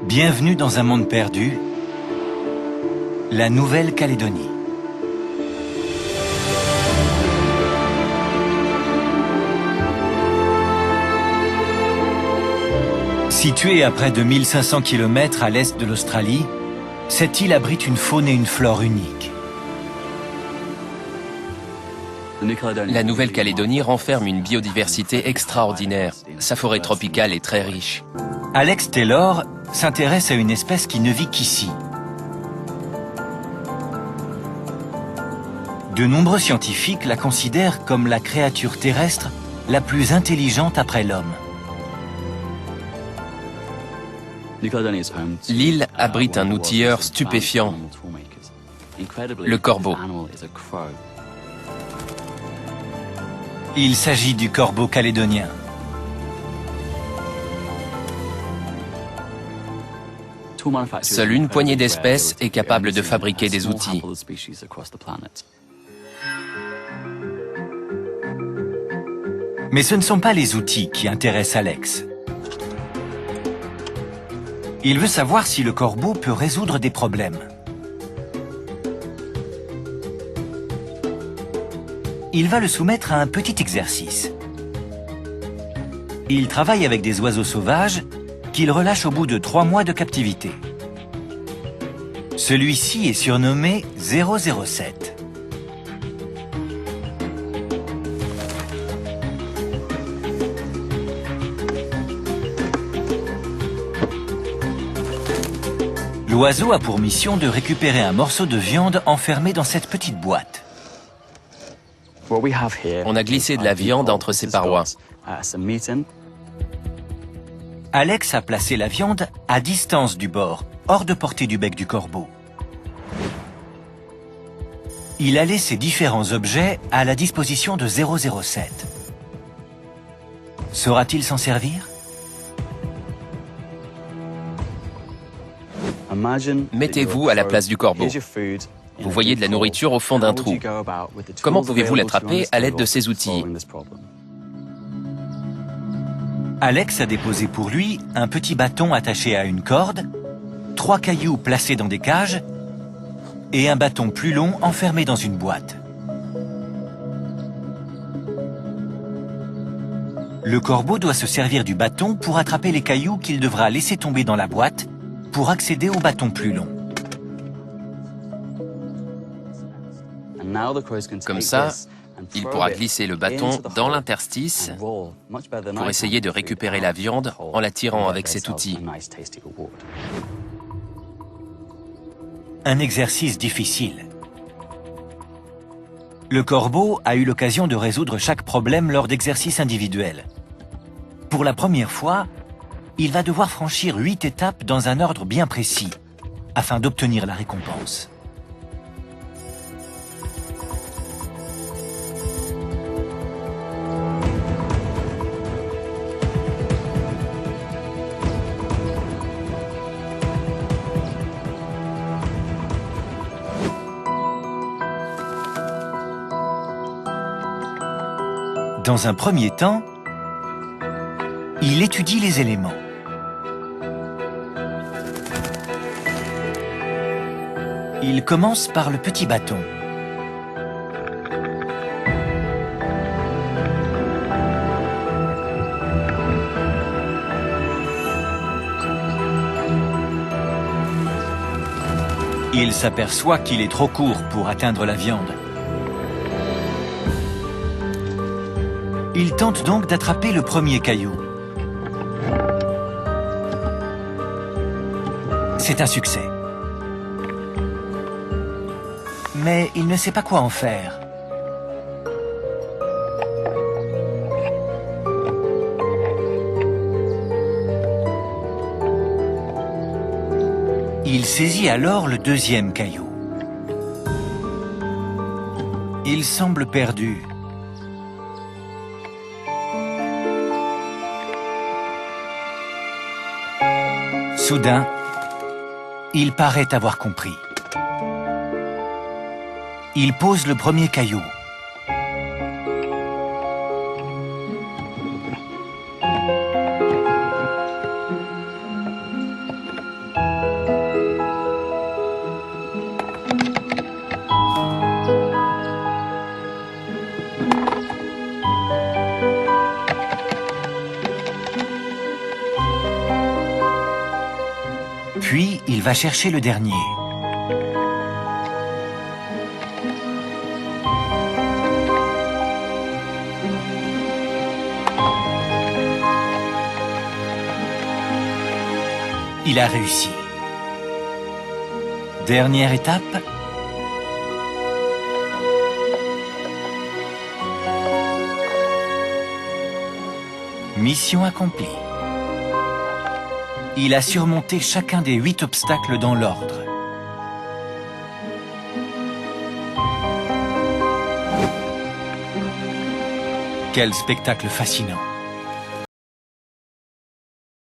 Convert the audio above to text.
Bienvenue dans un monde perdu, la Nouvelle-Calédonie. Située à près de 1500 km à l'est de l'Australie, cette île abrite une faune et une flore uniques. La Nouvelle-Calédonie renferme une biodiversité extraordinaire. Sa forêt tropicale est très riche. Alex Taylor s'intéresse à une espèce qui ne vit qu'ici. De nombreux scientifiques la considèrent comme la créature terrestre la plus intelligente après l'homme. L'île abrite un outilleur stupéfiant, le corbeau. Il s'agit du corbeau calédonien. Seule une poignée d'espèces est capable de fabriquer des outils. Mais ce ne sont pas les outils qui intéressent Alex. Il veut savoir si le corbeau peut résoudre des problèmes. Il va le soumettre à un petit exercice. Il travaille avec des oiseaux sauvages qu'il relâche au bout de 3 mois de captivité. Celui-ci est surnommé 007. L'oiseau a pour mission de récupérer un morceau de viande enfermé dans cette petite boîte. On a glissé de la viande entre ses parois. Alex a placé la viande à distance du bord, hors de portée du bec du corbeau. Il a laissé différents objets à la disposition de 007. Saura-t-il s'en servir? Mettez-vous à la place du corbeau. Vous voyez de la nourriture au fond d'un trou. Comment pouvez-vous l'attraper à l'aide de ces outils? Alex a déposé pour lui un petit bâton attaché à une corde, 3 cailloux placés dans des cages et un bâton plus long enfermé dans une boîte. Le corbeau doit se servir du bâton pour attraper les cailloux qu'il devra laisser tomber dans la boîte pour accéder au bâton plus long. Comme ça, il pourra glisser le bâton dans l'interstice pour essayer de récupérer la viande en la tirant avec cet outil. Un exercice difficile. Le corbeau a eu l'occasion de résoudre chaque problème lors d'exercices individuels. Pour la première fois, il va devoir franchir 8 étapes dans un ordre bien précis, afin d'obtenir la récompense. Dans un premier temps, il étudie les éléments. Il commence par le petit bâton. Il s'aperçoit qu'il est trop court pour atteindre la viande. Il tente donc d'attraper le premier caillou. C'est un succès. Mais il ne sait pas quoi en faire. Il saisit alors le deuxième caillou. Il semble perdu. Soudain, il paraît avoir compris. Il pose le premier caillou. Puis, il va chercher le dernier. Il a réussi. Dernière étape. Mission accomplie. Il a surmonté chacun des 8 obstacles dans l'ordre. Quel spectacle fascinant!